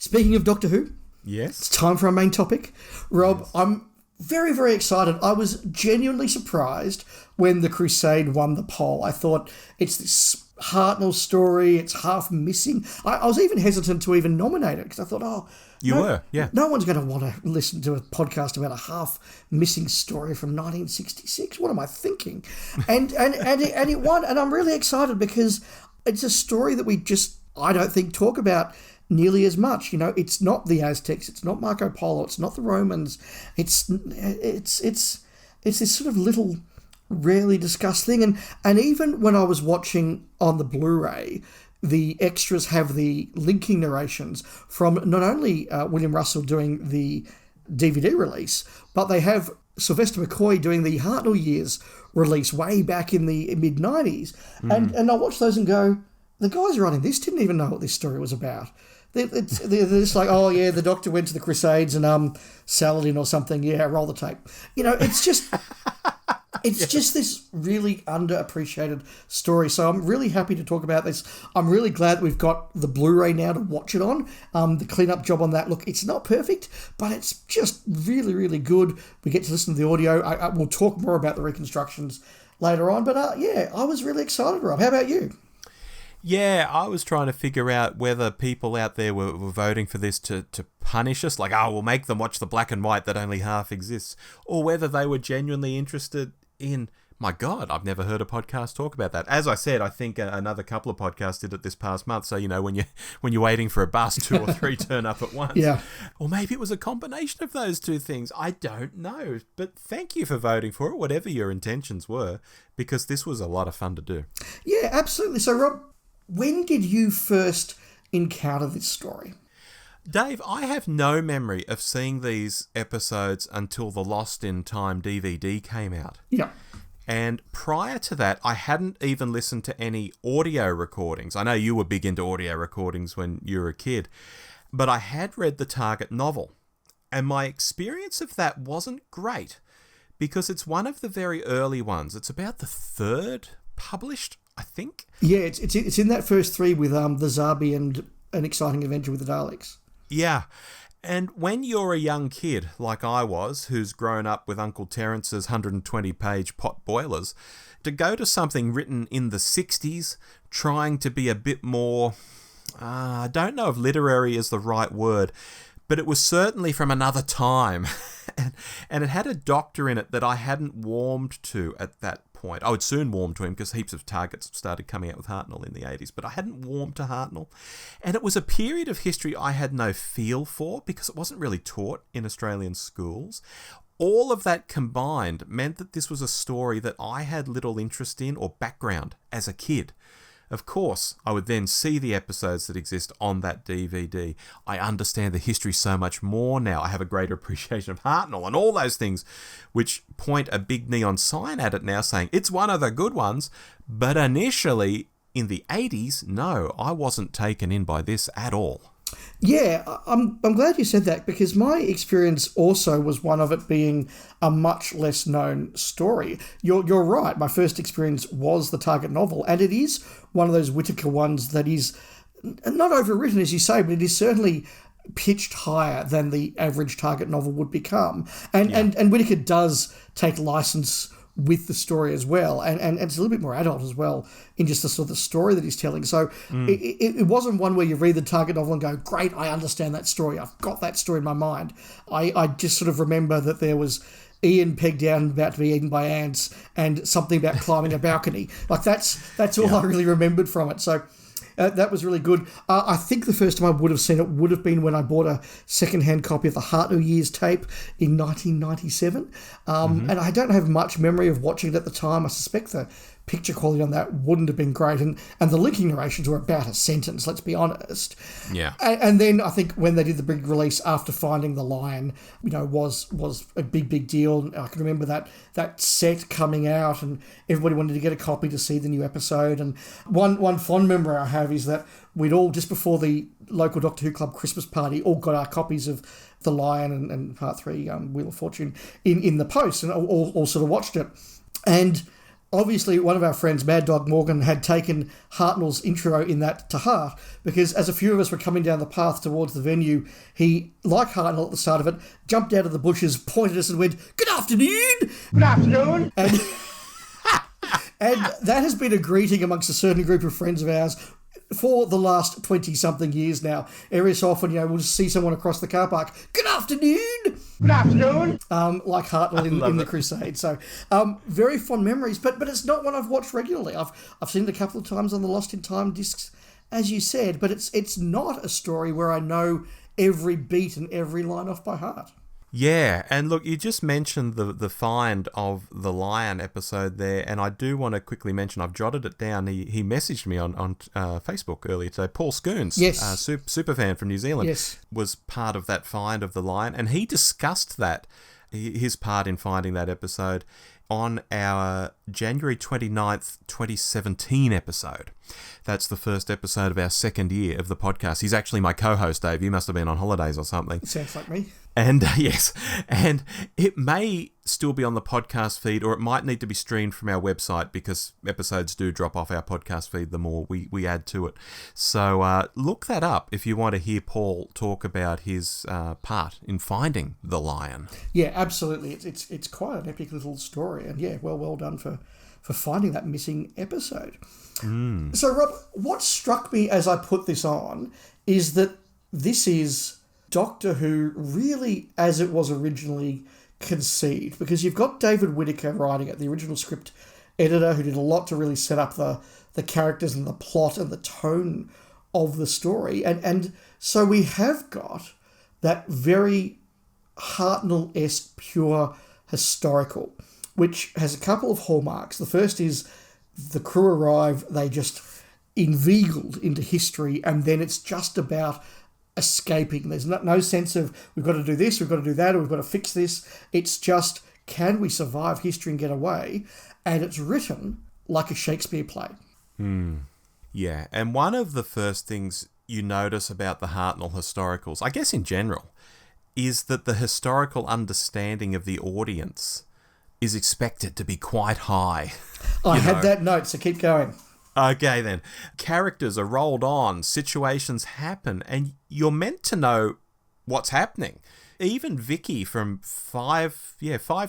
Speaking of Doctor Who, Yes. it's time for our main topic. Rob, Yes. I'm very, very excited. I was genuinely surprised when the Crusade won the poll. I thought it's this Hartnell story, it's half missing. I was even hesitant to even nominate it because I thought, You were, yeah. no one's going to want to listen to a podcast about a half missing story from 1966. What am I thinking? And it won, and I'm really excited because it's a story that I don't think talk about nearly as much. It's not the Aztecs, it's not Marco Polo, it's not the Romans. It's this sort of little rarely discussed thing. And even when I was watching on the Blu-ray, the extras have the linking narrations from not only William Russell doing the DVD release, but they have Sylvester McCoy doing the Hartnell years release way back in the mid-90s. And I watch those and go, the guys writing this didn't even know what this story was about. They're just like, oh yeah, the Doctor went to the Crusades and Saladin or something. Yeah, roll the tape. It's just it's just this really underappreciated story. So I'm really happy to talk about this. I'm really glad that we've got the Blu-ray now to watch it on. The cleanup job on that. Look, it's not perfect, but it's just really, really good. We get to listen to the audio. We'll talk more about the reconstructions later on. But I was really excited, Rob. How about you? Yeah, I was trying to figure out whether people out there were voting for this to punish us, like, we'll make them watch the black and white that only half exists, or whether they were genuinely interested in, my God, I've never heard a podcast talk about that. As I said, I think another couple of podcasts did it this past month, so, when you're waiting for a bus, 2 or 3 turn up at once. Yeah. Or maybe it was a combination of those two things. I don't know. But thank you for voting for it, whatever your intentions were, because this was a lot of fun to do. Yeah, absolutely. So, Rob, when did you first encounter this story? Dave, I have no memory of seeing these episodes until the Lost in Time DVD came out. Yeah. And prior to that, I hadn't even listened to any audio recordings. I know you were big into audio recordings when you were a kid, but I had read the Target novel. And my experience of that wasn't great because it's one of the very early ones. It's about the third published, I think. Yeah, it's in that first 3 with the Zabi and An Exciting Adventure with the Daleks. Yeah. And when you're a young kid, like I was, who's grown up with Uncle Terence's 120-page pot boilers, to go to something written in the 60s, trying to be a bit more, I don't know if literary is the right word, but it was certainly from another time. and it had a Doctor in it that I hadn't warmed to at that point. I would soon warm to him because heaps of Targets started coming out with Hartnell in the 80s, but I hadn't warmed to Hartnell. And it was a period of history I had no feel for because it wasn't really taught in Australian schools. All of that combined meant that this was a story that I had little interest in or background as a kid. Of course, I would then see the episodes that exist on that DVD. I understand the history so much more now. I have a greater appreciation of Hartnell and all those things, which point a big neon sign at it now saying, it's one of the good ones. But initially, in the 80s, no, I wasn't taken in by this at all. Yeah, I'm glad you said that because my experience also was one of it being a much less known story. You're right. My first experience was the Target novel, and it is one of those Whittaker ones that is not overwritten, as you say, but it is certainly pitched higher than the average Target novel would become. And Whittaker does take license with the story as well, and it's a little bit more adult as well in just the sort of the story that he's telling. So it wasn't one where you read the Target novel and go, great, I understand that story, I've got that story in my mind. I just sort of remember that there was Ian pegged down about to be eaten by ants and something about climbing a balcony. Like that's all I really remembered from it. So that was really good. I think the first time I would have seen it would have been when I bought a second-hand copy of the Hartnell Years tape in 1997. And I don't have much memory of watching it at the time. I suspect the picture quality on that wouldn't have been great. And the linking narrations were about a sentence, let's be honest. Yeah. And then I think when they did the big release after finding the lion, was a big deal. I can remember that set coming out and everybody wanted to get a copy to see the new episode. And one fond memory I have is that we'd all, just before the local Doctor Who Club Christmas party, all got our copies of The Lion and Part 3, Wheel of Fortune, in the post and all sort of watched it. And obviously one of our friends, Mad Dog Morgan, had taken Hartnell's intro in that to heart, because as a few of us were coming down the path towards the venue, he, like Hartnell at the start of it, jumped out of the bushes, pointed at us and went, "Good afternoon!" Good afternoon! And that has been a greeting amongst a certain group of friends of ours for the last 20-something years now. Every so often, we'll just see someone across the car park, "Good afternoon!" Good afternoon! Like Hartnell in the Crusade. So, very fond memories, but it's not one I've watched regularly. I've seen it a couple of times on the Lost in Time discs, as you said, but it's not a story where I know every beat and every line off by heart. Yeah, and look, you just mentioned the find of the lion episode there, and I do want to quickly mention, I've jotted it down, he messaged me on Facebook earlier today. Paul Scoons, yes. super fan from New Zealand, yes. was part of that find of the lion, and he discussed that, his part in finding that episode, on our January 29th, 2017 episode. That's the first episode of our second year of the podcast. He's actually my co-host, Dave. You must have been on holidays or something. Sounds like me. And yes, and it may still be on the podcast feed, or it might need to be streamed from our website, because episodes do drop off our podcast feed the more we add to it. So look that up if you want to hear Paul talk about his part in finding the lion. Yeah, absolutely. It's quite an epic little story, and yeah, well done for finding that missing episode. So, Rob, what struck me as I put this on is that this is Doctor Who really as it was originally conceived, because you've got David Whittaker writing it, the original script editor, who did a lot to really set up the characters and the plot and the tone of the story. And so we have got that very Hartnell-esque pure historical, which has a couple of hallmarks. The first is the crew arrive, they just inveigled into history, and then it's just about escaping. There's no sense of we've got to do this, we've got to do that, or we've got to fix this. It's just, can we survive history and get away? And it's written like a Shakespeare play. Yeah, and one of the first things you notice about the Hartnell historicals, I guess in general, is that the historical understanding of the audience is expected to be quite high. I had that note, so keep going. Okay then. Characters are rolled on, situations happen, and you're meant to know what's happening. Even Vicky, from five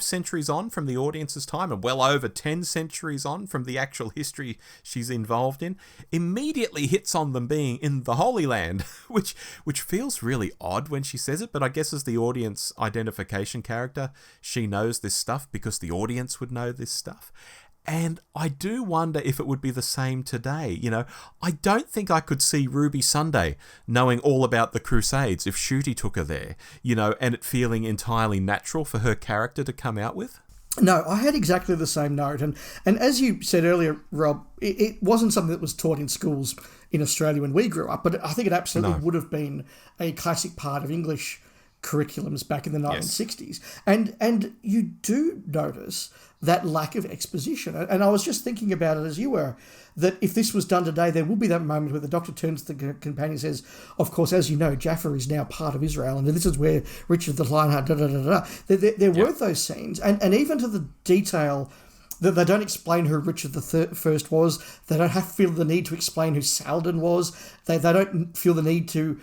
centuries on from the audience's time, and well over 10 centuries on from the actual history she's involved in, immediately hits on them being in the Holy Land, which feels really odd when she says it, but I guess as the audience identification character, she knows this stuff because the audience would know this stuff. And I do wonder if it would be the same today. I don't think I could see Ruby Sunday knowing all about the Crusades if Shooty took her there, and it feeling entirely natural for her character to come out with. No, I had exactly the same note. And as you said earlier, Rob, it wasn't something that was taught in schools in Australia when we grew up, but I think it absolutely would have been a classic part of English curriculums back in the 1960s. And you do notice that lack of exposition. And I was just thinking about it as you were, that if this was done today, there will be that moment where the Doctor turns to the companion and says, of course, as you know, Jaffa is now part of Israel, and this is where Richard the Lionheart, da-da-da-da. There were those scenes, and even to the detail that they don't explain who Richard the First was, they don't feel the need to explain who Saladin was, they don't feel the need to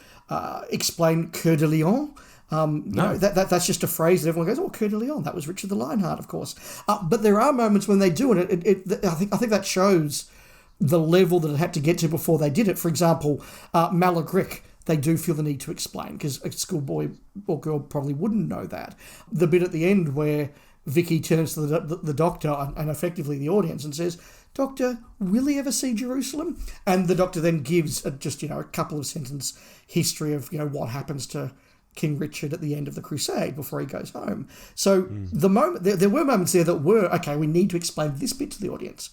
explain Coeur de Lion. That's just a phrase that everyone goes, oh, Coeur de Lion, that was Richard the Lionheart, of course. But there are moments when they do, and I think that shows the level that it had to get to before they did it. For example, Malagrick, they do feel the need to explain, because a schoolboy or girl probably wouldn't know that. The bit at the end where Vicky turns to the Doctor and effectively the audience and says, Doctor, will he ever see Jerusalem? And the Doctor then gives a couple of sentence history of what happens to King Richard at the end of the Crusade before he goes home. So the moment there were moments there that were, okay, we need to explain this bit to the audience.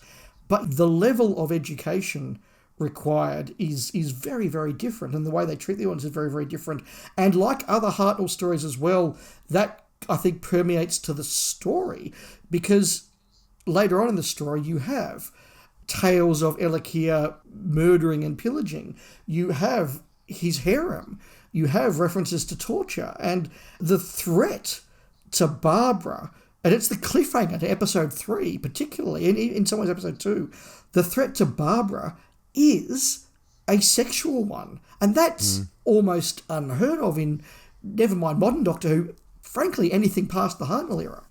But the level of education required is very, very different, and the way they treat the audience is very, very different. And like other Hartnell stories as well, that I think permeates to the story, because later on in the story you have tales of Elakia murdering and pillaging. You have his harem. You have references to torture, and the threat to Barbara And it's the cliffhanger to episode 3, particularly, and in some ways episode 2. The threat to Barbara is a sexual one. And that's almost unheard of in, never mind modern Doctor Who, frankly, anything past the Hartnell era.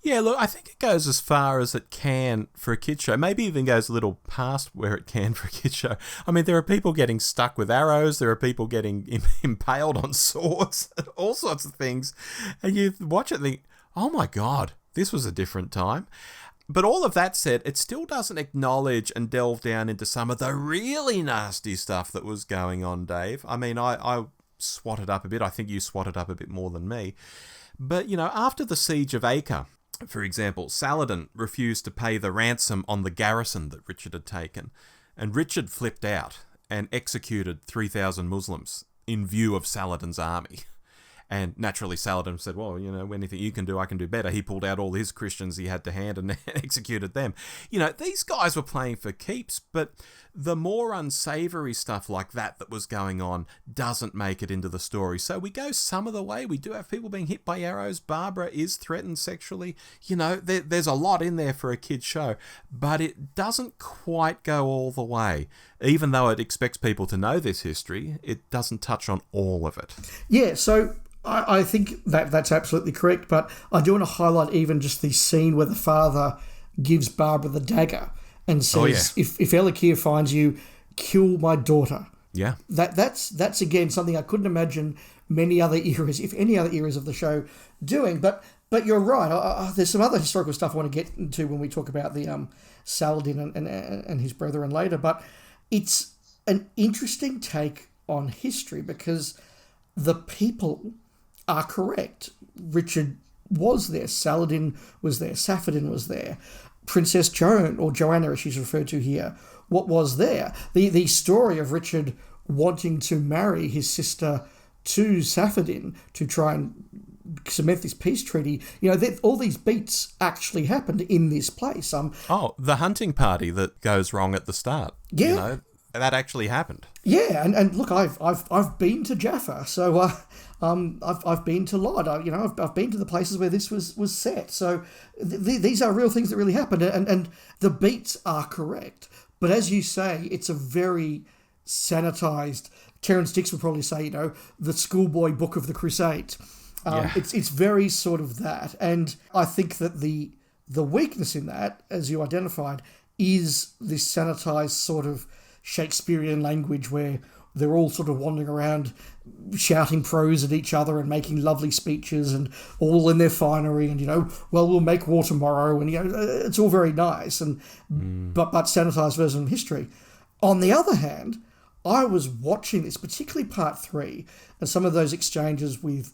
Yeah, look, I think it goes as far as it can for a kids show. Maybe even goes a little past where it can for a kids show. I mean, there are people getting stuck with arrows. There are people getting impaled on swords, all sorts of things. And you watch it and think, oh my God, this was a different time. But all of that said, it still doesn't acknowledge and delve down into some of the really nasty stuff that was going on, Dave. I mean, I swatted up a bit. I think you swatted up a bit more than me. But, after the siege of Acre, for example, Saladin refused to pay the ransom on the garrison that Richard had taken, and Richard flipped out and executed 3,000 Muslims in view of Saladin's army. And naturally Saladin said, well, anything you can do, I can do better. He pulled out all his Christians he had to hand and executed them. These guys were playing for keeps, but the more unsavoury stuff like that was going on doesn't make it into the story. So we go some of the way. We do have people being hit by arrows. Barbara is threatened sexually. There's a lot in there for a kid's show, but it doesn't quite go all the way. Even though it expects people to know this history, it doesn't touch on all of it. Yeah, so I think that's absolutely correct, but I do want to highlight even just the scene where the father gives Barbara the dagger and says, if Elakir finds you, kill my daughter. Yeah. That's again something I couldn't imagine many other eras, if any other eras of the show, doing. But you're right. There's some other historical stuff I want to get into when we talk about the Saladin and his brethren later. But it's an interesting take on history because the people are correct. Richard was there. Saladin was there. Saffredin was there. Princess Joan, or Joanna as she's referred to here, what was there? The story of Richard wanting to marry his sister to Saffredin to try and cement this peace treaty, all these beats actually happened in this place. The hunting party that goes wrong at the start. Yeah. That actually happened. Yeah, and look, I've been to Jaffa, so I've been to Lod. I've been to the places where this was set. So these are real things that really happened, and the beats are correct. But as you say, it's a very sanitized. Terence Dix would probably say, the schoolboy book of the Crusade. It's very sort of that, and I think that the weakness in that, as you identified, is this sanitized sort of Shakespearean language where they're all sort of wandering around shouting prose at each other and making lovely speeches and all in their finery and, we'll make war tomorrow and, it's all very nice and but sanitized version of history. On the other hand, I was watching this, particularly part 3 and some of those exchanges with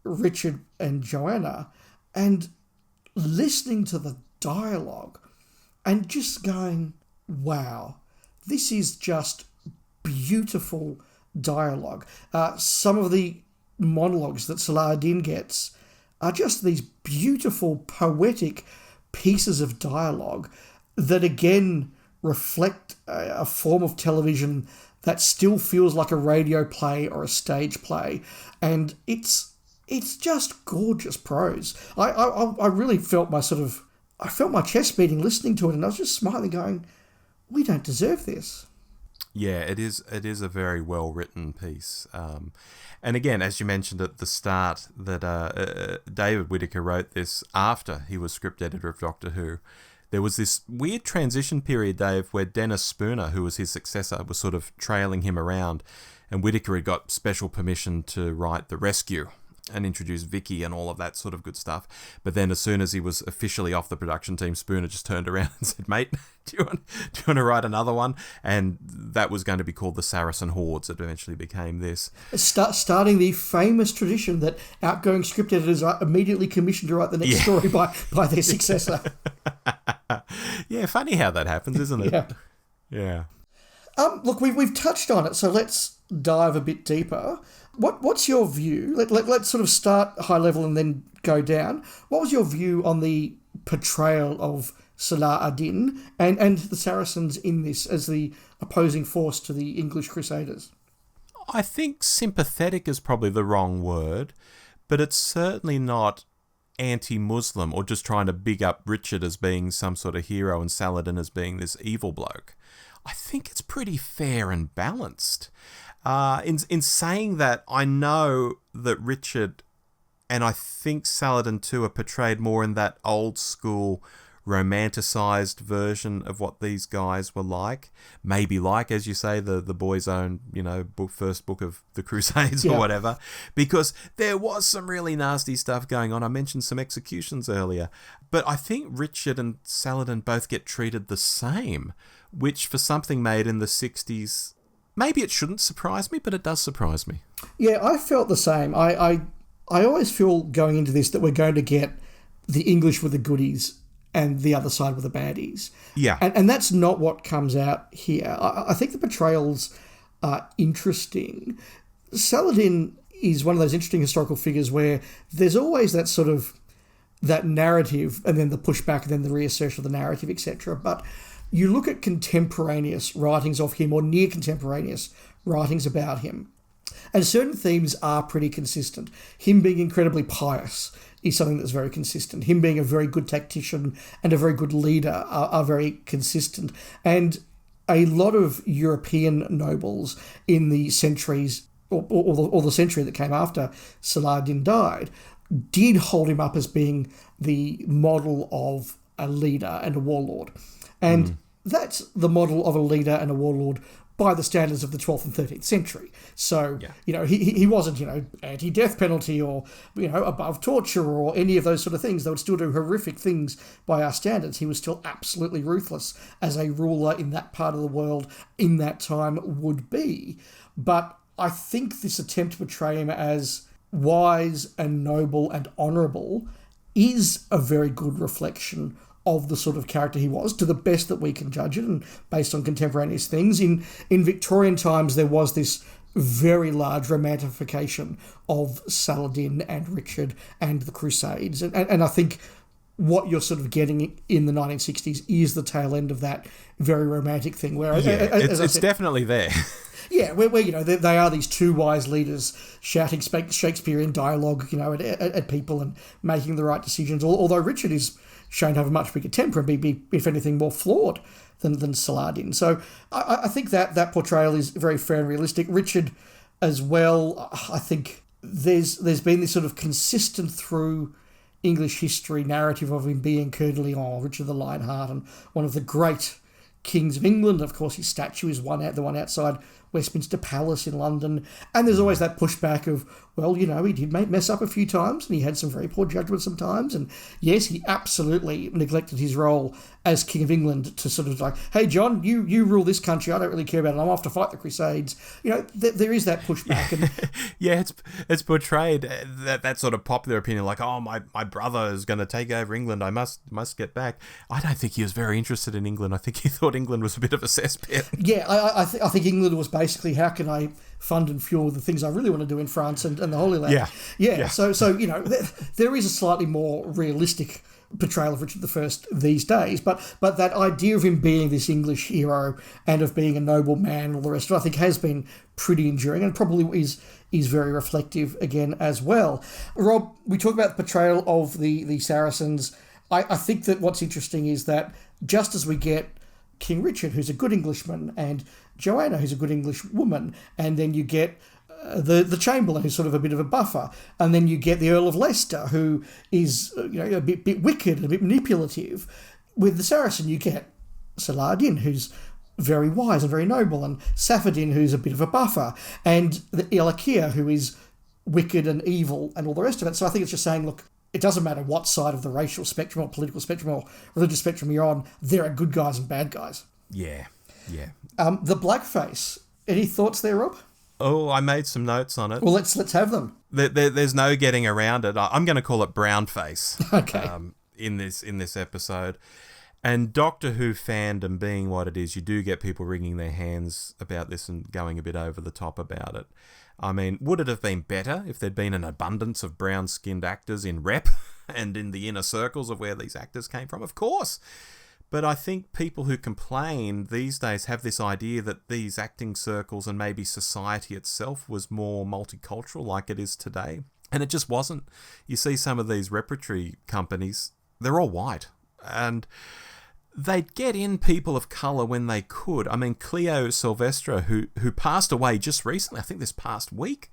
Richard and Joanna and listening to the dialogue and just going, wow, this is just beautiful dialogue. Some of the monologues that Saladin gets are just these beautiful, poetic pieces of dialogue that again reflect a form of television that still feels like a radio play or a stage play. And it's just gorgeous prose. I really felt I felt my chest beating listening to it, and I was just smiling going, we don't deserve this. Yeah, it is a very well-written piece. And again, as you mentioned at the start, that David Whittaker wrote this after he was script editor of Doctor Who. There was this weird transition period, Dave, where Dennis Spooner, who was his successor, was sort of trailing him around, and Whittaker had got special permission to write The Rescue and introduce Vicky and all of that sort of good stuff. But then as soon as he was officially off the production team, Spooner just turned around and said, mate, do you want to write another one? And that was going to be called The Saracen Hordes. It eventually became this. Starting the famous tradition that outgoing script editors are immediately commissioned to write the next story by their successor. Yeah, funny how that happens, isn't it? Yeah. Look, we've touched on it, so let's dive a bit deeper. What's your view? Let's sort of start high level and then go down. What was your view on the portrayal of Salah ad-Din and the Saracens in this as the opposing force to the English Crusaders? I think sympathetic is probably the wrong word, but it's certainly not anti-Muslim or just trying to big up Richard as being some sort of hero and Saladin as being this evil bloke. I think it's pretty fair and balanced. In saying that, I know that Richard and I think Saladin too are portrayed more in that old school romanticized version of what these guys were like. Maybe like, as you say, the boys' own, first book of the Crusades or whatever. Because there was some really nasty stuff going on. I mentioned some executions earlier. But I think Richard and Saladin both get treated the same, which for something made in the 60s, maybe it shouldn't surprise me, but it does surprise me. Yeah, I felt the same. I always feel going into this that we're going to get the English with the goodies and the other side with the baddies. Yeah. And that's not what comes out here. I think the portrayals are interesting. Saladin is one of those interesting historical figures where there's always that sort of, that narrative and then the pushback and then the reassertion of the narrative, etc. But you look at contemporaneous writings of him or near contemporaneous writings about him, and certain themes are pretty consistent. Him being incredibly pious is something that's very consistent. Him being a very good tactician and a very good leader are very consistent. And a lot of European nobles in the centuries, or the century that came after Saladin died, did hold him up as being the model of a leader and a warlord. And that's the model of a leader and a warlord by the standards of the 12th and 13th century. So, he wasn't, anti-death penalty or, above torture or any of those sort of things. They would still do horrific things by our standards. He was still absolutely ruthless as a ruler in that part of the world in that time would be. But I think this attempt to portray him as wise and noble and honourable is a very good reflection of the sort of character he was, to the best that we can judge it, and based on contemporaneous things. In Victorian times, there was this very large romantification of Saladin and Richard and the Crusades. And I think what you're sort of getting in the 1960s is the tail end of that very romantic thing. Where, it's definitely there. Yeah, where they are these two wise leaders shouting Shakespearean dialogue, at people and making the right decisions. Although Richard is shown to have a much bigger temper and be, if anything, more flawed than Saladin. So I think that portrayal is very fair and realistic. Richard as well, I think there's been this sort of consistent through English history narrative of him being Coeur de Lion, Richard the Lionheart, and one of the great kings of England. Of course, his statue is the one outside Westminster Palace in London. And there's always that pushback of, well, he did mess up a few times and he had some very poor judgment sometimes. And yes, he absolutely neglected his role as King of England to sort of like, hey, John, you rule this country. I don't really care about it. I'm off to fight the Crusades. There is that pushback. And yeah, it's portrayed that sort of popular opinion, like, oh, my brother is going to take over England. I must get back. I don't think he was very interested in England. I think he thought England was a bit of a cesspit. Yeah, I think England was basically, how can I fund and fuel the things I really want to do in France and the Holy Land? Yeah. So there is a slightly more realistic portrayal of Richard I these days, but that idea of him being this English hero and of being a noble man and all the rest of it, I think has been pretty enduring and probably is very reflective again as well. Rob, we talk about the portrayal of the Saracens. I think that what's interesting is that just as we get King Richard, who's a good Englishman, and Joanna, who's a good English woman, and then you get the Chamberlain, who's sort of a bit of a buffer, and then you get the Earl of Leicester, who is a bit wicked, a bit manipulative. With the Saracen, you get Saladin, who's very wise and very noble, and Saphadin, who's a bit of a buffer, and the Ilakir, who is wicked and evil, and all the rest of it. So I think it's just saying, look, it doesn't matter what side of the racial spectrum or political spectrum or religious spectrum you're on, there are good guys and bad guys. Yeah. The blackface. Any thoughts there, Rob? Oh, I made some notes on it. Well, let's have them. There's no getting around it. I'm going to call it brown face. Okay. In this episode. And Doctor Who fandom being what it is, you do get people wringing their hands about this and going a bit over the top about it. I mean, would it have been better if there'd been an abundance of brown-skinned actors in rep and in the inner circles of where these actors came from? Of course. But I think people who complain these days have this idea that these acting circles and maybe society itself was more multicultural like it is today. And it just wasn't. You see some of these repertory companies, they're all white. And they'd get in people of colour when they could. I mean, Cleo Silvestre, who passed away just recently, I think this past week,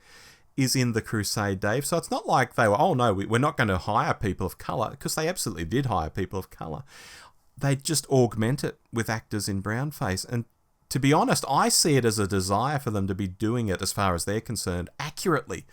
is in the Crusade, Dave. So it's not like they were, oh no, we're not going to hire people of colour, because they absolutely did hire people of colour. They'd just augment it with actors in brownface. And to be honest, I see it as a desire for them to be doing it, as far as they're concerned, accurately.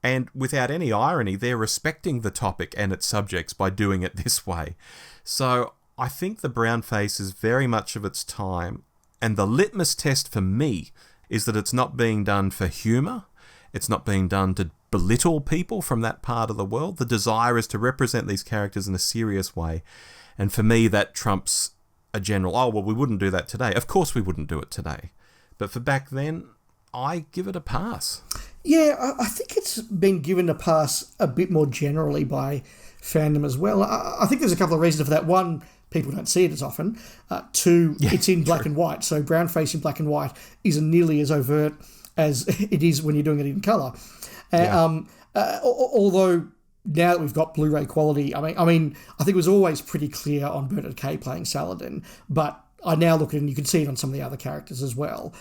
And without any irony, they're respecting the topic and its subjects by doing it this way. So I think the brownface is very much of its time. And the litmus test for me is that it's not being done for humour. It's not being done to belittle people from that part of the world. The desire is to represent these characters in a serious way. And for me, that trumps a general, oh, well, we wouldn't do that today. Of course we wouldn't do it today. But for back then, I give it a pass. Yeah, I think it's been given a pass a bit more generally by fandom as well. I think there's a couple of reasons for that. One, people don't see it as often. Two, it's in black and white. So brownface in black and white isn't nearly as overt as it is when you're doing it in colour. Although now that we've got Blu-ray quality, I mean, I think it was always pretty clear on Bernard Kay playing Saladin, but I now look at it and you can see it on some of the other characters as well.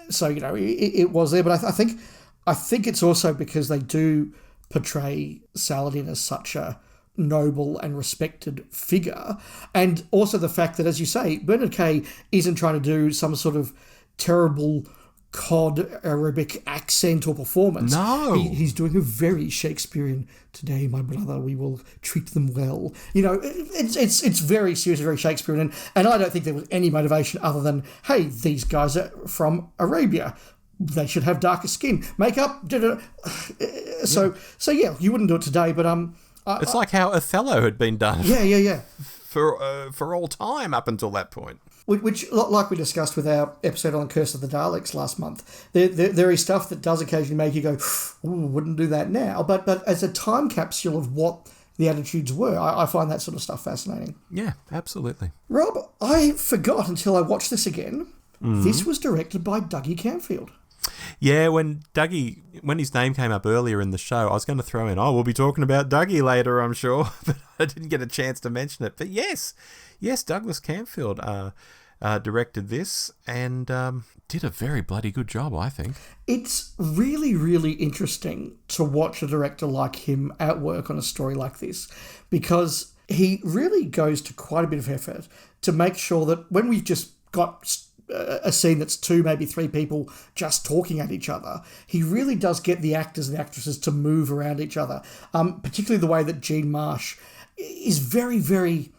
So, you know, it was there, but I think it's also because they do portray Saladin as such a noble and respected figure, and also the fact that, as you say, Bernard Kay isn't trying to do some sort of terrible cod Arabic accent or performance. No. He's doing a very Shakespearean, today, my brother, we will treat them well. You know, it's very serious, very Shakespearean, and I don't think there was any motivation other than, hey, these guys are from Arabia. They should have darker skin. Makeup, so yeah, you wouldn't do it today, but it's like how Othello had been done. Yeah. For all time up until that point. Which, like we discussed with our episode on Curse of the Daleks last month, there is stuff that does occasionally make you go, ooh, wouldn't do that now. But as a time capsule of what the attitudes were, I find that sort of stuff fascinating. Yeah, absolutely. Rob, I forgot until I watched this again. Mm-hmm. This was directed by Dougie Camfield. Yeah, when his name came up earlier in the show, I was going to throw in, we'll be talking about Dougie later, I'm sure, but I didn't get a chance to mention it. But yes, Douglas Camfield directed this and did a very bloody good job, I think. It's really, really interesting to watch a director like him at work on a story like this, because he really goes to quite a bit of effort to make sure that when we've just got a scene that's two, maybe three people just talking at each other, he really does get the actors and actresses to move around each other, particularly the way that Jean Marsh is very, very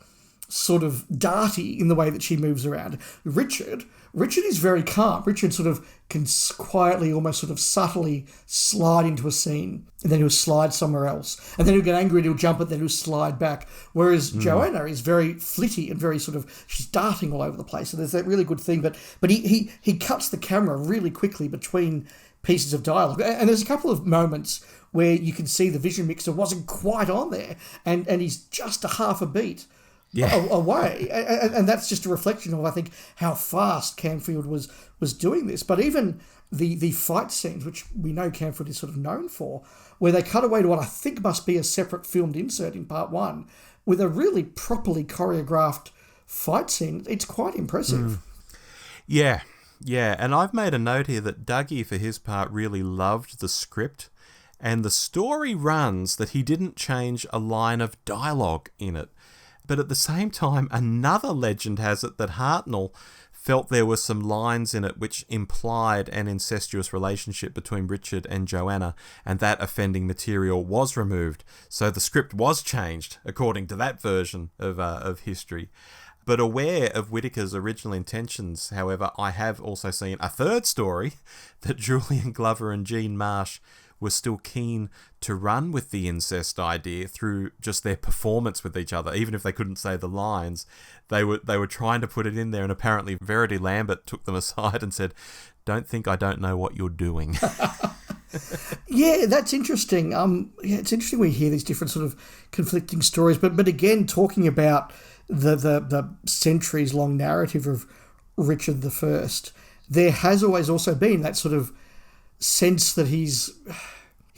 sort of darty in the way that she moves around. Richard is very calm. Richard sort of can quietly, almost sort of subtly slide into a scene, and then he'll slide somewhere else. And then he'll get angry and he'll jump it, then he'll slide back. Whereas Joanna is very flitty and very sort of, she's darting all over the place. So there's that really good thing. But he cuts the camera really quickly between pieces of dialogue. And there's a couple of moments where you can see the vision mixer wasn't quite on there, and he's just a half a beat away, and that's just a reflection of, I think, how fast Camfield was doing this. But even the fight scenes, which we know Camfield is sort of known for, where they cut away to what I think must be a separate filmed insert in part one, with a really properly choreographed fight scene, it's quite impressive. Yeah, and I've made a note here that Dougie, for his part, really loved the script, and the story runs that he didn't change a line of dialogue in it. But at the same time, another legend has it that Hartnell felt there were some lines in it which implied an incestuous relationship between Richard and Joanna, and that offending material was removed. So the script was changed, according to that version of history. But aware of Whittaker's original intentions, however, I have also seen a third story that Julian Glover and Jean Marsh were still keen to run with the incest idea through just their performance with each other. Even if they couldn't say the lines, they were trying to put it in there, and apparently Verity Lambert took them aside and said, "Don't think I don't know what you're doing." Yeah, that's interesting. It's interesting we hear these different sort of conflicting stories, but again, talking about the centuries-long narrative of Richard I, there has always also been that sort of sense that he's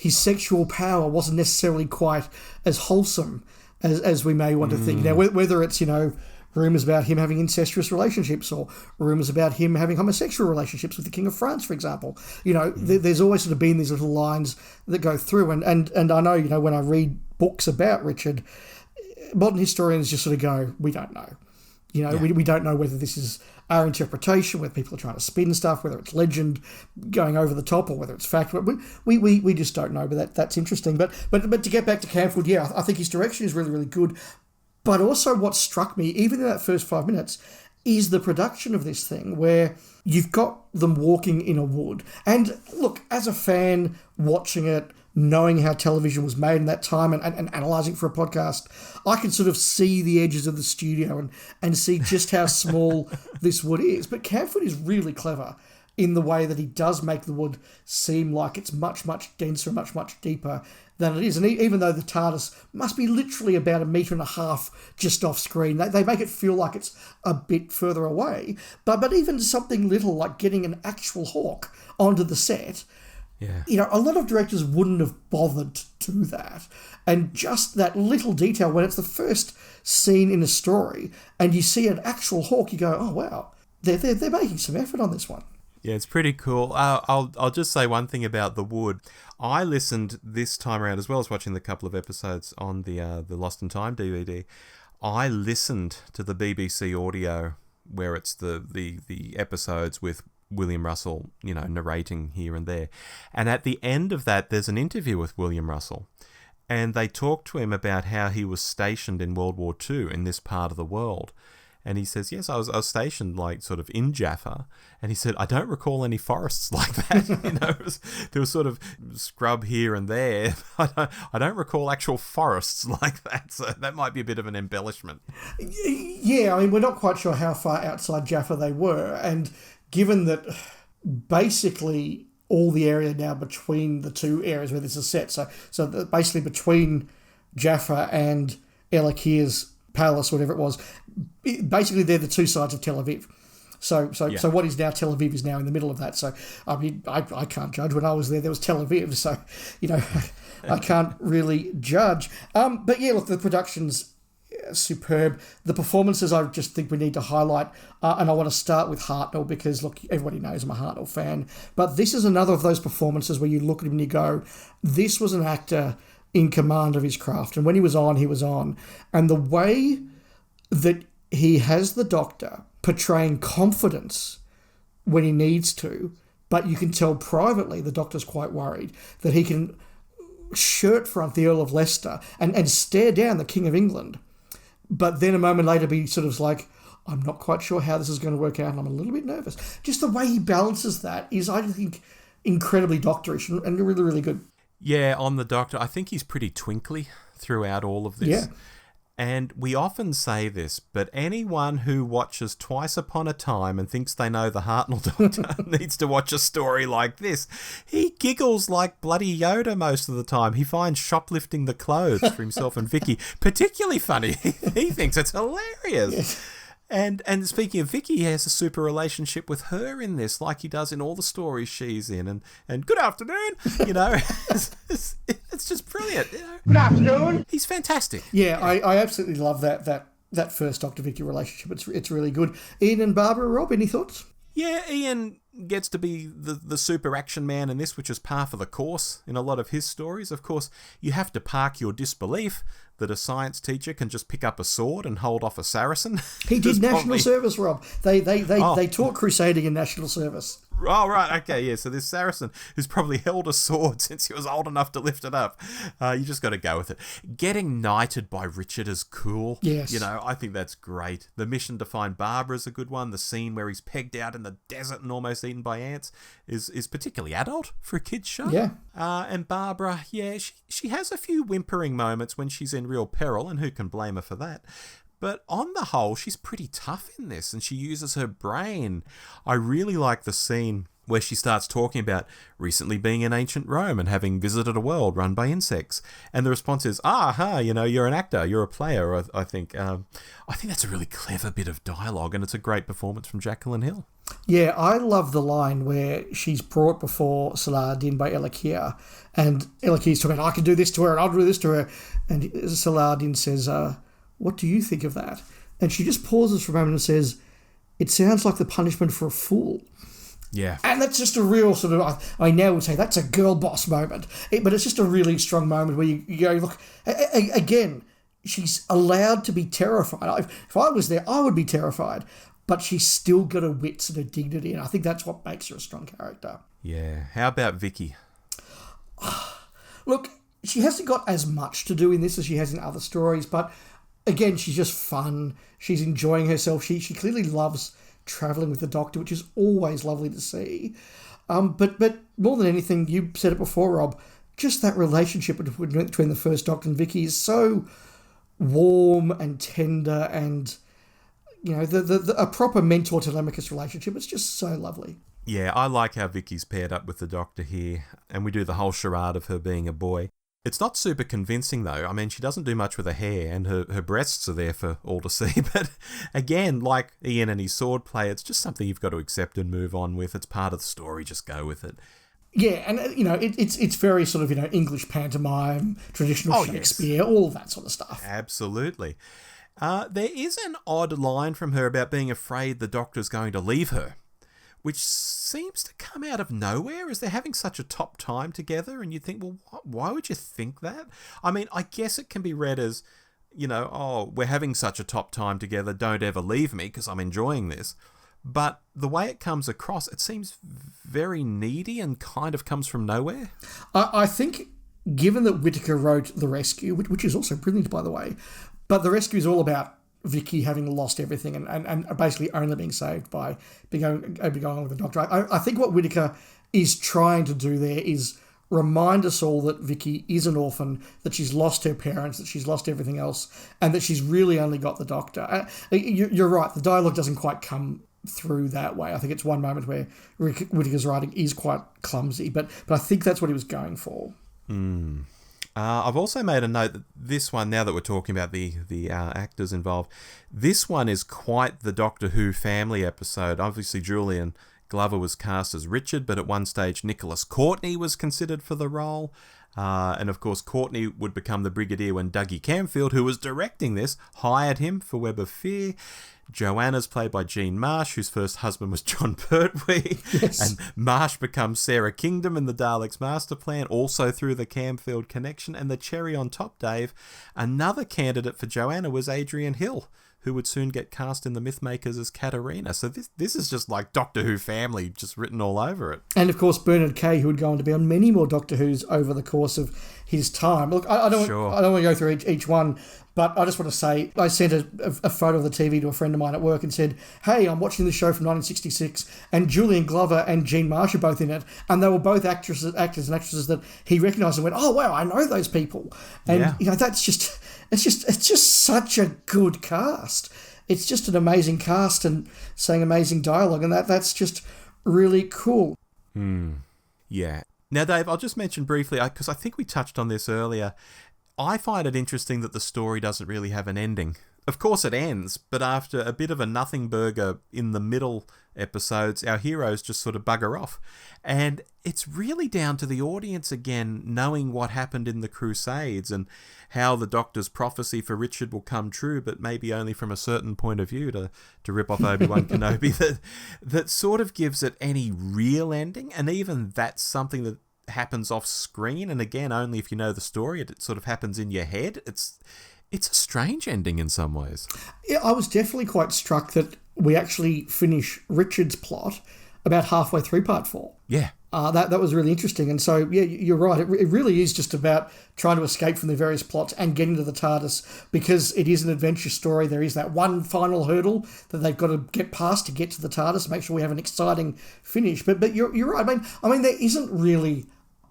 his sexual power wasn't necessarily quite as wholesome as we may want to think. Now, whether it's, rumours about him having incestuous relationships or rumours about him having homosexual relationships with the King of France, for example. There's always sort of been these little lines that go through. And I know, when I read books about Richard, modern historians just sort of go, we don't know. We don't know whether this is our interpretation, whether people are trying to spin stuff, whether it's legend going over the top or whether it's fact. We just don't know, but that's interesting. But to get back to Camfield, I think his direction is really, really good. But also what struck me, even in that first 5 minutes, is the production of this thing where you've got them walking in a wood. And look, as a fan watching it, knowing how television was made in that time and analysing for a podcast, I can sort of see the edges of the studio and see just how small this wood is. But Camfield is really clever in the way that he does make the wood seem like it's much, much denser, much, much deeper than it is. And even though the TARDIS must be literally about 1.5 meters just off screen, they make it feel like it's a bit further away. But even something little like getting an actual hawk onto the set, a lot of directors wouldn't have bothered to do that. And just that little detail, when it's the first scene in a story and you see an actual hawk, you go, oh, wow, they're making some effort on this one. Yeah, it's pretty cool. I'll just say one thing about the wood. I listened this time around, as well as watching the couple of episodes on the Lost in Time DVD. I listened to the BBC audio where it's the episodes with William Russell, narrating here and there. And at the end of that, there's an interview with William Russell. And they talk to him about how he was stationed in World War II in this part of the world. And he says, yes, I was stationed sort of in Jaffa. And he said, I don't recall any forests like that. There was sort of scrub here and there. I don't recall actual forests like that. So that might be a bit of an embellishment. Yeah, we're not quite sure how far outside Jaffa they were. And given that basically all the area now between the two areas where this is set, so basically between Jaffa and Elakir's palace, whatever it was, basically they're the two sides of Tel Aviv. So what is now Tel Aviv is now in the middle of that. So I can't judge. When I was there was Tel Aviv. So I can't really judge. But yeah, look, the production's superb. The performances I just think we need to highlight, and I want to start with Hartnell because look, everybody knows I'm a Hartnell fan. But this is another of those performances where you look at him and you go, this was an actor in command of his craft, and when he was on. And the way that he has the Doctor portraying confidence when he needs to, but you can tell privately the Doctor's quite worried that he can shirt front the Earl of Leicester and stare down the King of England, but then a moment later be sort of like, I'm not quite sure how this is going to work out and I'm a little bit nervous. Just the way he balances that is, I think, incredibly doctorish and really, really good. Yeah, on the Doctor, I think he's pretty twinkly throughout all of this. Yeah. And we often say this, but anyone who watches Twice Upon a Time and thinks they know the Hartnell Doctor needs to watch a story like this. He giggles like bloody Yoda most of the time. He finds shoplifting the clothes for himself and Vicky particularly funny. He thinks it's hilarious. Yes. And speaking of Vicky, he has a super relationship with her in this, like he does in all the stories she's in. And good afternoon, it's just brilliant. Good afternoon. He's fantastic. Yeah, I absolutely love that first Dr. Vicky relationship. It's really good. Ian and Barbara, Rob, any thoughts? Yeah, Ian gets to be the super action man in this, which is par for the course in a lot of his stories. Of course, you have to park your disbelief that a science teacher can just pick up a sword and hold off a Saracen. He did national service, Rob. They taught crusading in national service. Oh, right, okay, yeah. So this Saracen who's probably held a sword since he was old enough to lift it up. You just got to go with it. Getting knighted by Richard is cool. Yes. I think that's great. The mission to find Barbara is a good one. The scene where he's pegged out in the desert and almost eaten by ants is particularly adult for a kid's show. Yeah. And Barbara, yeah, she has a few whimpering moments when she's in real peril, and who can blame her for that? But on the whole, she's pretty tough in this, and she uses her brain. I really like the scene where she starts talking about recently being in ancient Rome and having visited a world run by insects. And the response is, you're an actor, you're a player, I think. I think that's a really clever bit of dialogue, and it's a great performance from Jacqueline Hill. Yeah, I love the line where she's brought before Salah ad-Din by Elakia, and Elakia's talking about, I can do this to her and I'll do this to her. And Salah ad-Din says, what do you think of that? And she just pauses for a moment and says, it sounds like the punishment for a fool. Yeah. And that's just a real sort of, I now would say that's a girl boss moment. But it's just a really strong moment where you go, look, again, she's allowed to be terrified. If I was there, I would be terrified. But she's still got her wits and her dignity. And I think that's what makes her a strong character. Yeah. How about Vicky? Look, she hasn't got as much to do in this as she has in other stories. But again, she's just fun. She's enjoying herself. She clearly loves travelling with the Doctor, which is always lovely to see. But more than anything, you said it before, Rob, just that relationship between the first Doctor and Vicky is so warm and tender, and a proper mentor Telemachus relationship. It's just so lovely. Yeah, I like how Vicky's paired up with the Doctor here, and we do the whole charade of her being a boy. It's not super convincing, though. I mean, she doesn't do much with her hair, and her breasts are there for all to see. But again, like Ian and his sword play, it's just something you've got to accept and move on with. It's part of the story. Just go with it. Yeah, and, it's very sort of, English pantomime, traditional Shakespeare, yes. All that sort of stuff. Absolutely. There is an odd line from her about being afraid the Doctor's going to leave her, which seems to come out of nowhere as they're having such a top time together, and you think, well, why would you think that? I mean, I guess it can be read as, we're having such a top time together, don't ever leave me because I'm enjoying this. But the way it comes across, it seems very needy and kind of comes from nowhere. I think, given that Whittaker wrote The Rescue, which is also brilliant, by the way, but The Rescue is all about Vicky having lost everything and basically only being saved by going on with the Doctor. I think what Whittaker is trying to do there is remind us all that Vicky is an orphan, that she's lost her parents, that she's lost everything else, and that she's really only got the Doctor. You're right, the dialogue doesn't quite come through that way. I think it's one moment where Whittaker's writing is quite clumsy, but I think that's what he was going for. I've also made a note that this one, now that we're talking about the actors involved, this one is quite the Doctor Who family episode. Obviously, Julian Glover was cast as Richard, but at one stage, Nicholas Courtney was considered for the role. And of course, Courtney would become the Brigadier when Dougie Camfield, who was directing this, hired him for Web of Fear. Joanna's played by Jean Marsh, whose first husband was John Pertwee. Yes. And Marsh becomes Sarah Kingdom in the Daleks' Master Plan, also through the Camfield connection. And the cherry on top, Dave, another candidate for Joanna was Adrian Hill, who would soon get cast in The Mythmakers as Katarina. So this is just like Doctor Who family, just written all over it. And of course, Bernard Kay, who would go on to be on many more Doctor Who's over the course of his time. Look, I don't want to go through each one, but I just want to say, I sent a photo of the TV to a friend of mine at work and said, hey, I'm watching the show from 1966, and Julian Glover and Jean Marsh are both in it, and they were both actors and actresses that he recognised and went, oh, wow, I know those people. And, that's just... It's just such a good cast. It's just an amazing cast and saying amazing dialogue, and that's just really cool. Yeah. Now, Dave, I'll just mention briefly, because I think we touched on this earlier, I find it interesting that the story doesn't really have an ending. Of course it ends, but after a bit of a nothing burger in the middle episodes, our heroes just sort of bugger off. And it's really down to the audience again, knowing what happened in the Crusades and how the Doctor's prophecy for Richard will come true, but maybe only from a certain point of view, to rip off Obi-Wan Kenobi, that sort of gives it any real ending. And even that's something that happens off screen, and again, only if you know the story, it sort of happens in your head. It's a strange ending in some ways. Yeah, I was definitely quite struck that we actually finish Richard's plot about halfway through part 4. Yeah. That was really interesting. And so, yeah, you're right. It really is just about trying to escape from the various plots and getting to the TARDIS, because it is an adventure story. There is that one final hurdle that they've got to get past to get to the TARDIS, make sure we have an exciting finish. But you're right. I mean, there isn't really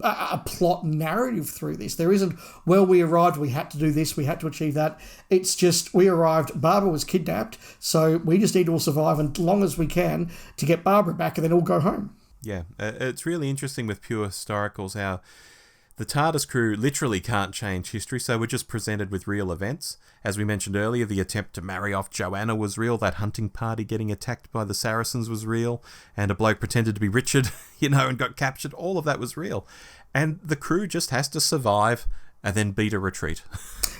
a plot narrative through this. There isn't, well, we arrived, we had to do this, we had to achieve that. It's just, we arrived, Barbara was kidnapped, so we just need to all survive as long as we can to get Barbara back and then all go home. Yeah, it's really interesting with pure historicals how the TARDIS crew literally can't change history, so we're just presented with real events. As we mentioned earlier, the attempt to marry off Joanna was real, that hunting party getting attacked by the Saracens was real, and a bloke pretended to be Richard, and got captured. All of that was real. And the crew just has to survive and then beat a retreat.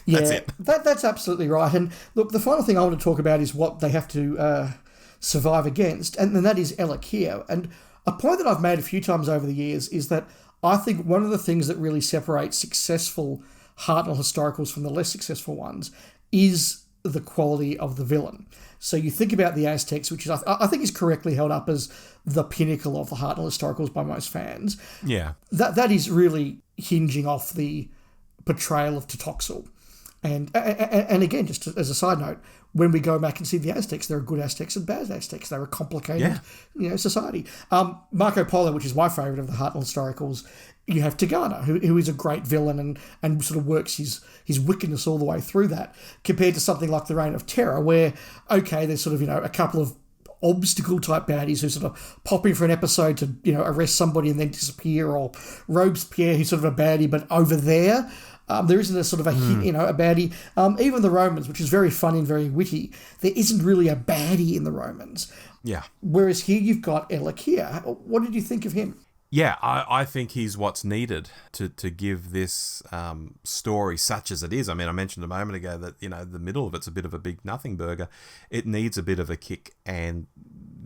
That's it. That's absolutely right. And look, the final thing I want to talk about is what they have to survive against, and that is Elakir. And a point that I've made a few times over the years is that I think one of the things that really separates successful Hartnell historicals from the less successful ones is the quality of the villain. So you think about the Aztecs, which is I think is correctly held up as the pinnacle of the Hartnell historicals by most fans. Yeah. That is really hinging off the portrayal of Totoxal. And again, just as a side note, when we go back and see the Aztecs, there are good Aztecs and bad Aztecs. They're a complicated, society. Marco Polo, which is my favourite of the Hartnell historicals, you have Tigana, who is a great villain and sort of works his wickedness all the way through that, compared to something like the Reign of Terror, where, okay, there's sort of, a couple of obstacle-type baddies who sort of pop in for an episode to, arrest somebody and then disappear, or Robespierre, who's sort of a baddie, but over there... there isn't a sort of a baddie. Even the Romans, which is very funny and very witty, there isn't really a baddie in the Romans. Yeah. Whereas here you've got Elakir. What did you think of him? Yeah, I think he's what's needed to give this story, such as it is. I mean, I mentioned a moment ago that, the middle of it's a bit of a big nothing burger. It needs a bit of a kick, and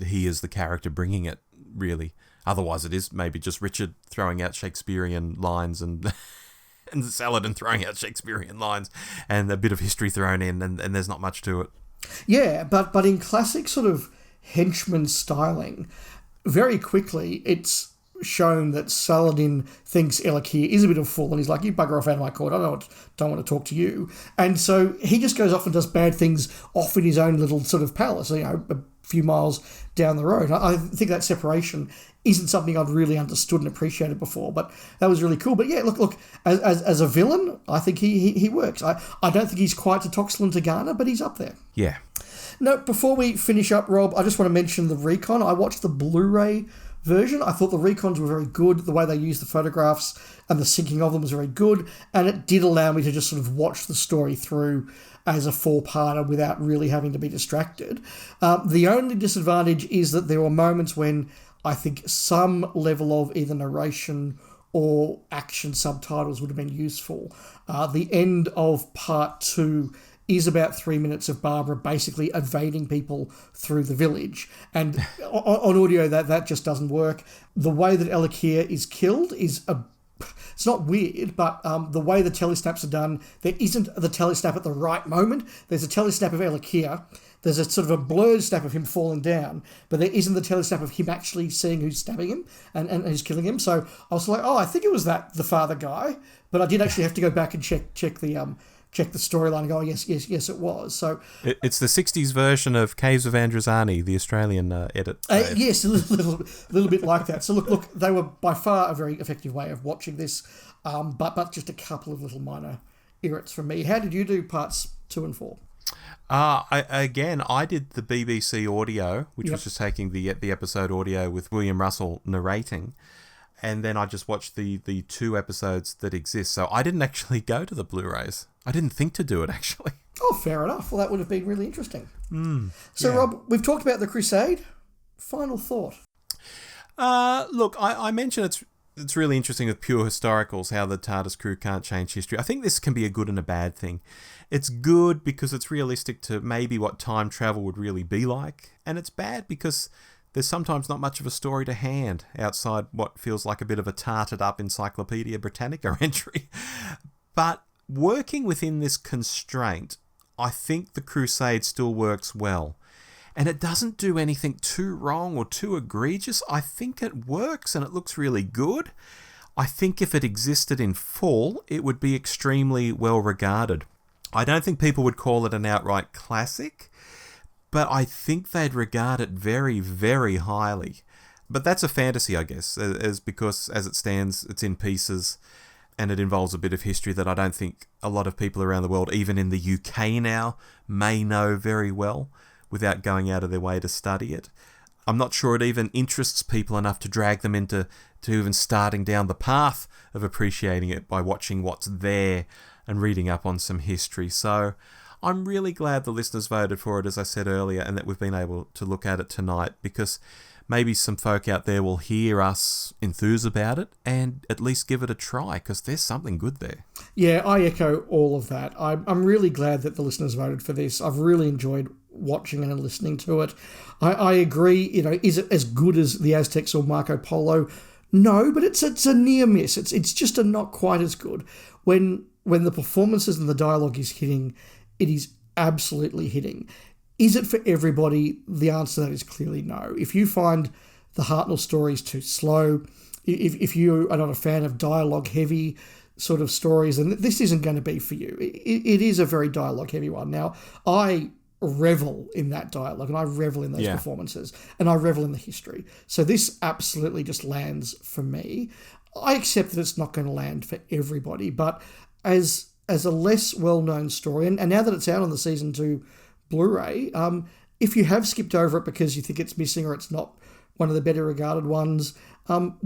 he is the character bringing it, really. Otherwise, it is maybe just Richard throwing out Shakespearean lines and... and Saladin throwing out Shakespearean lines and a bit of history thrown in, and there's not much to it. Yeah, but in classic sort of henchman styling, very quickly it's shown that Saladin thinks Elakir is a bit of a fool, and he's like, you bugger off out of my court, I don't want to talk to you. And so he just goes off and does bad things off in his own little sort of palace, a few miles down the road. I think that separation isn't something I'd really understood and appreciated before, but that was really cool. But yeah, look, as a villain, I think he works. I don't think he's quite to Toxel and Tigana, but he's up there. Yeah. No, before we finish up, Rob, I just want to mention the recon. I watched the Blu-ray version. I thought the recons were very good. The way they used the photographs and the syncing of them was very good, and it did allow me to just sort of watch the story through as a four-parter without really having to be distracted. The only disadvantage is that there were moments when I think some level of either narration or action subtitles would have been useful. The end of part 2 is about 3 minutes of Barbara basically evading people through the village. And on audio, that just doesn't work. The way that Elakir is killed is it's not weird, but the way the telesnaps are done, there isn't the telesnap at the right moment. There's a telesnap of Elakir. There's a sort of a blurred snap of him falling down, but there isn't the telesnap of him actually seeing who's stabbing him and who's killing him. So I was like, I think it was the father guy, but I did actually have to go back and check the storyline and go, yes, it was. So it's the 60s version of Caves of Androzani, the Australian edit. Yes, a little bit like that. So look, they were by far a very effective way of watching this, but just a couple of little minor irrits from me. How did you do parts 2 and 4? I did the BBC audio, which was just taking the episode audio with William Russell narrating, and then I just watched the 2 episodes that exist. So I didn't actually go to the Blu-rays. I didn't think to do it, actually. Oh, fair enough. Well, that would have been really interesting. So, yeah. Rob, we've talked about the Crusade. Final thought? Look, I mentioned it's really interesting with pure historicals, how the TARDIS crew can't change history. I think this can be a good and a bad thing. It's good because it's realistic to maybe what time travel would really be like, and it's bad because there's sometimes not much of a story to hand outside what feels like a bit of a tarted up Encyclopedia Britannica entry. But working within this constraint, I think the Crusade still works well. And it doesn't do anything too wrong or too egregious. I think it works and it looks really good. I think if it existed in full, it would be extremely well regarded. I don't think people would call it an outright classic, but I think they'd regard it very, very highly. But that's a fantasy, I guess, because as it stands, it's in pieces and it involves a bit of history that I don't think a lot of people around the world, even in the UK now, may know very well without going out of their way to study it. I'm not sure it even interests people enough to drag them into even starting down the path of appreciating it by watching what's there and reading up on some history. So I'm really glad the listeners voted for it, as I said earlier, and that we've been able to look at it tonight, because maybe some folk out there will hear us enthuse about it and at least give it a try, because there's something good there. Yeah, I echo all of that. I'm really glad that the listeners voted for this. I've really enjoyed watching and listening to it. I agree, is it as good as the Aztecs or Marco Polo? No, but it's a near miss. It's just not quite as good. When the performances and the dialogue is hitting, it is absolutely hitting. Is it for everybody? The answer to that is clearly no. If you find the Hartnell stories too slow, if you are not a fan of dialogue-heavy sort of stories, then this isn't going to be for you. It is a very dialogue-heavy one. Now, I revel in that dialogue, and I revel in those performances, and I revel in the history. So this absolutely just lands for me. I accept that it's not going to land for everybody, but as a less well-known story, and now that it's out on the Season 2 Blu-ray, if you have skipped over it because you think it's missing or it's not one of the better regarded ones,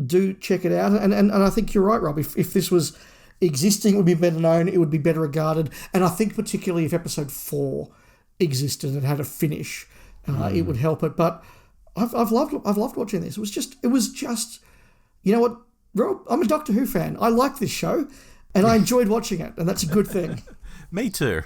do check it out. And I think you're right, Rob. If this was existing, it would be better known, it would be better regarded. And I think particularly if episode 4 existed and had a finish, it would help it. But I've loved watching this. It was just, you know what, Rob? I'm a Doctor Who fan. I like this show, and I enjoyed watching it, and that's a good thing. Me too.